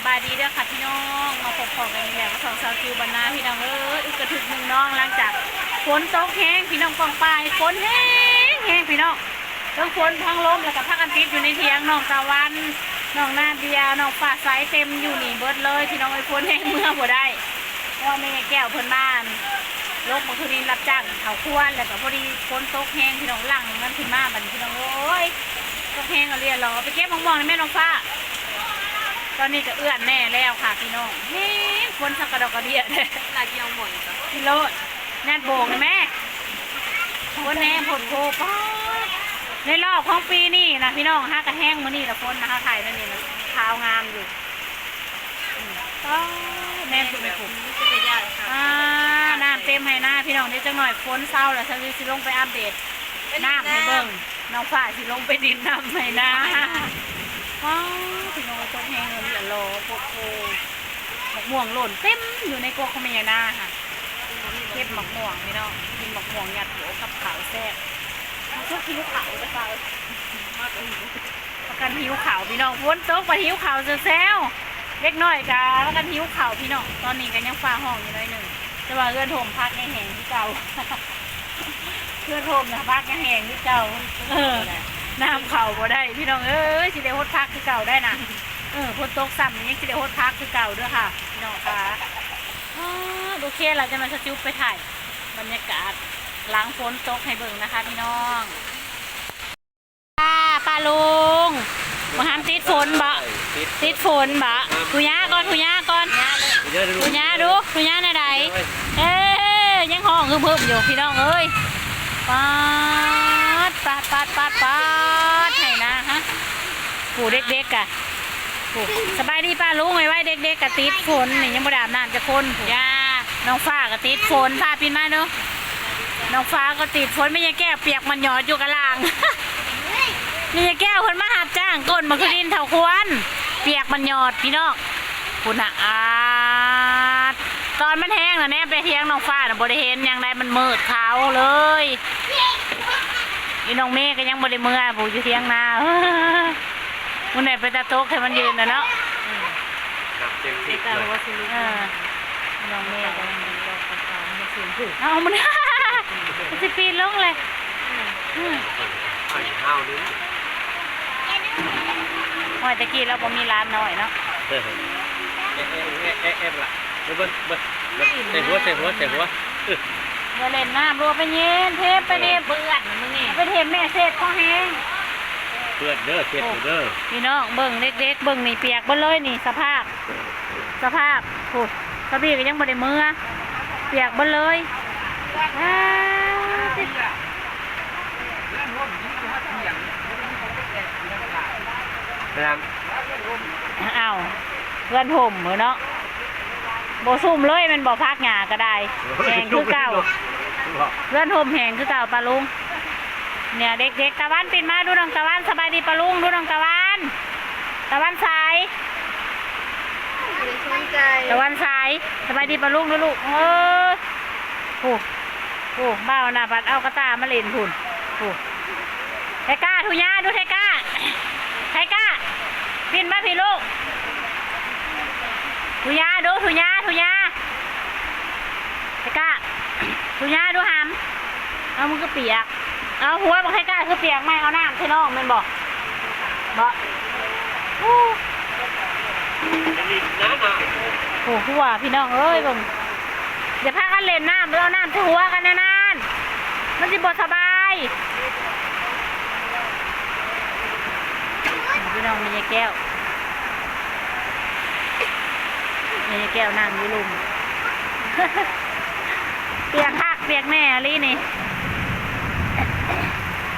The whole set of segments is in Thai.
บายดีเด้อค่ะพี่น้องมาพบกันอีกแล้วกับสาวคิวบรรณาพี่น้องอึกกระถึกหนึ่งน้องหลังจากฝนตกแห้งพี่น้องกองปลายฝนแห้งพี่น้องทั้งฝนทั้งลมแล้วก็พักกันติดอยู่ในเถียงน้องตะวันน้องนาเดียน้องฟ้าใสเต็มอยู่นี่เบิดเลยพี่น้องไอ้ฝนแห้งเมื่อบ่ได้เพราะแม่แก้วเพิ่นบ้านลกมาคืนนี้รับจ้างเขาควรแล้วก็พอดีฝนตกแห้งพี่น้องหลังนั่นขึ้นมาบัดนี้พี่น้องโอ้ยตกแห้งเอาเรียนรอไปเก็บมองๆในแม่น้องฟ้าตอนนี้ก็เอื้อนแน่แล้วค่ะพี่น้องเฮ้ยฝนสักกระดอกกระเดียเลยลายเกี่ยวหมดพี่โรดแนทโบกเลยแม่ฝนแน่ผลโผล่ป้าในรอบของปีนี่นะพี่น้องห้ากระแห้งมือนี่ละฝนนะคะถ่ายนั่นนี่นะขาวงามอยู่แน่นสุดในกลุ่มน้ำเต็มให้หน้าพี่น้องได้จังหน่อยฝนเศร้าแล้วฉันสิลงไปอัปเดตน้ำให้เบิ่งน้องฝ่ายสิลงไปดินน้ำให้หน้าว้าวพี่น้องต้นแห้งเลยละโลโปโก้หมกม่วงหล่นเต็มอยู่ในกลัวเขาไม่ยานาค่ะเก็บหมกม่วงพี่น้องกินหมกม่วงหยัดหัวกับขาวแซ่บชุบหิวขาวจะฟังประกันหิวขาวพี่น้องฝนตกมาหิวขาวแซวเล็กน้อยกะประกันหิวขาวพี่น้องตอนนี้กันยังฟ้าห้องอยู่น้อยหนึ่งแต่ว่าเลื่อนโถมพักในแห่งที่เก่าเลื่อนโถมนะพักในแห่งที่เก่าน้ำเข่าบ่ได้พี่น้องเอ้ยสิเดฮดพักคือเก่าได้นะฝนตกซ้ำนี่สิเดฮดพักคือเก่าด้วยค่ะพี่น้องค่ะโอเคเราจะมาสจิวไปถ่ายบรรยากาศหลังฝนตกให้เบิ่งนะคะพี่น้องป้าลุงมาห้ามติดฝนบะติดฝนบะคุยาก่อนคุยาก่อนคุยาดูคุยาในใดยังห้องเพิ่มอยู่พี่น้องเอ้ยปัดให้นะฮะผู้เด็กๆกะสบายดีป้าลุงไว้เด็กๆกะติดฝนนี่ยังบ่ได้อาบน้ำจะคนยาน้องฟ้ากะติดฝนพาปีนมาเนาะน้องฟ้าก็ติดฝนไม่ยังแก้เปียกมันหยอดอยู่กะลางนี่ยังแก้วคนมาหับจ้างก้นมาคือดินเถาควนเปียกมันหยอดพี่น้องคุณอ่ะตอนมันแห้งนะเนี่ยไปเที่ยงน้องฟ้าน่ะบ่ได้เห็นยังไงมันมืดขาวเลยอีน้องเมฆก็ยังบ่ได้เมื่อผู้อยู่เที่ยงนามันไหนไปตะโต๊ะให้มันยืนนะเนาะน้องเมฆก็ยังรอความมันสูงขึ้นเอามันจะปีนลงเลยหอยตะกี้เราบ่มีร้านน้อยเนาะละเมื่อเล่นน้ำรัวไปเย็นเทปไปเด็บเบื่อมึงนี่ไปเทปแม่เศษข้อแห้งเบื่อเด้อเศษเด้อพี่น้องเบิ่งเด็กๆเบิ่งนี่เปียกเบิ่งเลยนี่สภาพโอ้กระบี่ก็ยังบ่ได้มือเปียกเบิ่งเลยอ้าวเพื่อนผมเหมือนเนาะโบซุ่มเลยมันบ่พักหงาก็ได้แหงคือเก่าเพื่อนผมแหงคือเก่าปลาลุงเนี่ยเด็กๆตะวันปิดมาดูน้องตะวันสบายดีปลาลุงดูน้องตะวันสายตะวันสายสบายดีปลาลุงดูลูกโอ้บ้าหน้าปัดเอากระตามาเล่นหุ่นไทก้าทุยาดูไทก้าปินมาพี่ลูกทุยาดูทุยาไทก้าทุยาดูหามเอามึงก็เปียกเอาหัวบอกไทก้าคือเปียกไม่เอาน้ำใช่น้องมันบอกโอ้หัวพี่น้องเอ้ยบังเดี๋ยวพากันเล่นน้ำเอาน้ำที่หัวกันนานๆมันจะบดสบายพี่น้องมีแก้วนั่งอยู่ลุมเปียกคักเปียกแน่ลี่นี่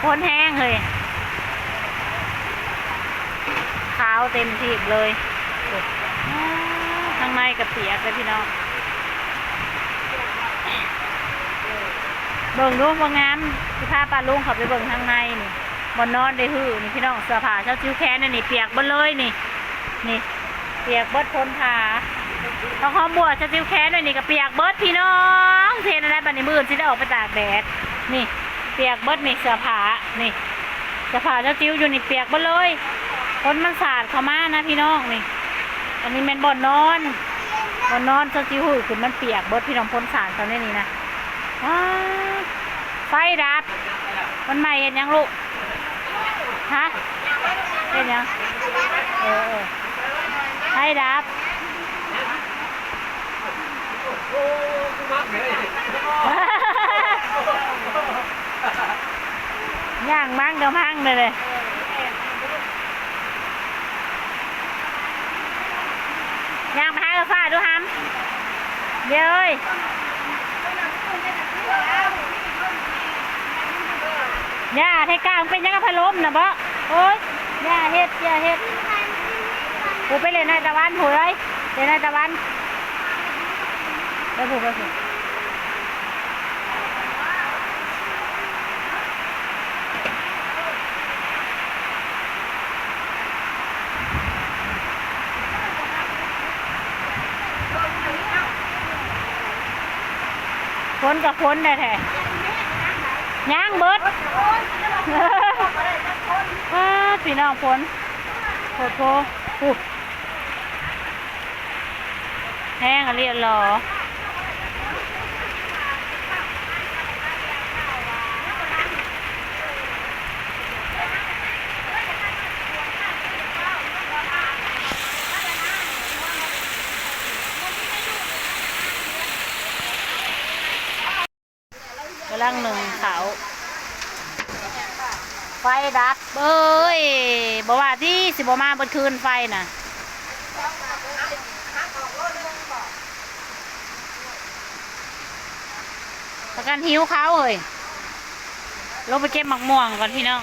พ้นแห้งเลยขาวเต็มทีบเลยข้างในกับเปียกเลยพี่น้องเบิ่งดูว่างามที่พาปลาลุงเขาไปเบิ่งข้างในนี่บนนอนได้หื้อนี่พี่น้องเสื้อผ้าเช้าจิ้วแขนนี่เปียกบนเลยนี่เปียกเบิดทนผ้าต้องหอมบัวเช้าจิ้วแขนนี่ก็เปียกเบิดพี่น้องเทนอะไรบัดนี้มือที่ได้ออกไปตากแดดนี่เปียกเบิดนี่เสื้อผ้านี่เสื้อผ้าเช้าจิ้วอยู่นี่เปียกเบิดเลยฝนมันสาดเข้ามานะพี่น้องนี่ อันนี้เป็นบ่อนนอนเจ้าจิ้วหือคือมันเปียกเบิดพี่น้องพ้นสารตอนนี้นี่นะว้าไฟดับมันใหม่เห็นยังลูกฮะเห็นยังไฟดับย่างมั่งเดี๋ยวมั่งเลยย่างมาให้กาแฟดูฮัมเดี๋ยวเอ้ยย่าให้กลางเป็นยังกระพะล้มนะบ่โอ้ยย่าเฮ็ดกูไปเล่นในตะวันผูเลยเล่นในตะวันไปผูพ้นกับพ้นได้แท้ย่างเบิดพี่น้องพ้นโผล่แห้งอะไรหรอกกำลังหนึ่งเขาไฟดับเอ้ยบอกว่าที่สิบมาบนคืนไฟน่ะประกันหิวเขาเอ้ยลงไปเก็บหมักม่วงก่อนพี่น้อง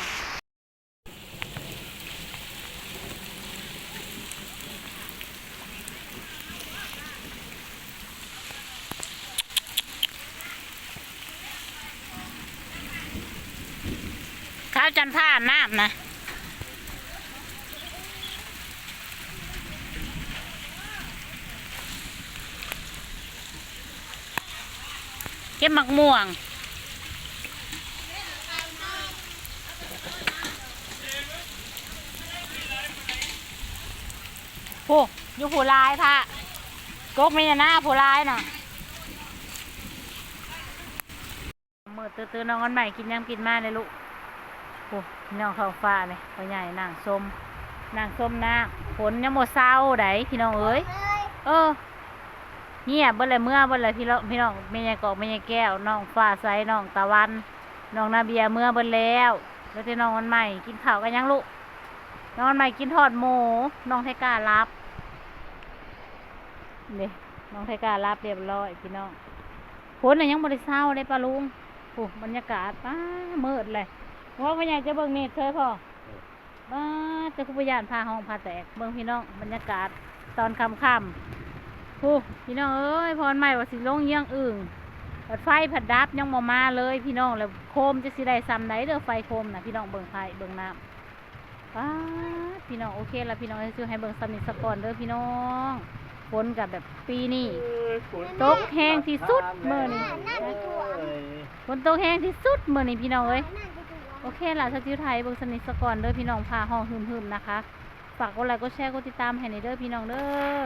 ข้าวจันท่าน้ำนะเก็บหมักม่วงโอ้อยู่ผู้ลายพระกกไม่ยาหน้าผู้ลายน่ะมือตื้อน้องกันใหม่กินยังกินมาเลยลูกโอ้น้องข้าวฟ้าเลยตัวใหญ่นางส้มนางฝนยังโมเศร้าไดพี่น้องเอ้ยเงียบเบิ่เลยเมื่อเบิ่เลยพี่น้องแม่ยายกอกแม่ยายแก้วน้องฟ้าใสน้องตะวันน้องนาเบียเมื่อเบิ่แล้วที่น้องวันใหม่กินข้าวกันยังลูกน้องวันใหม่กินทอดหมูน้องไทก้ารับเด้น้องไทก้ารับเรียบร้อยพี่น้องฝนยังบ่ได้เศร้าเลยปะลุงโอ้บรรยากาศมืดเลยว่าพ่อใหญ่จะเบิ่งนี่เคยพอจะคุปยานพาห้องพาแตกเบิ่งพี่น้องบรรยากาศตอนค่ำพี่น้องเอ้ยพรใหม่ว่าสิลงเยี่ยงอึ่งไฟผัดดับยังมาเลยพี่น้องแล้วโคมจะสิได้ซ้ำไหนเด้อไฟโคมนะพี่น้องเบิ่งไฟเบิ่งน้ำพี่น้องโอเคแล้วพี่น้องจะให้เบิ่งซ้ำนิสกอนเด้อพี่น้องฝนกับแบบปีนี้ตกแห้งที่สุดเมื่อนี้ฝนตกแห้งที่สุดเมื่อนี้พี่น้องเอ้ยโอเคล่ะสติวไทยเบิ่งสนิทสกอนเด้อพี่น้องพาห้องหึมๆนะคะฝากกดไลค์กดแชร์กดติดตามให้ในเด้อพี่น้องเด้อ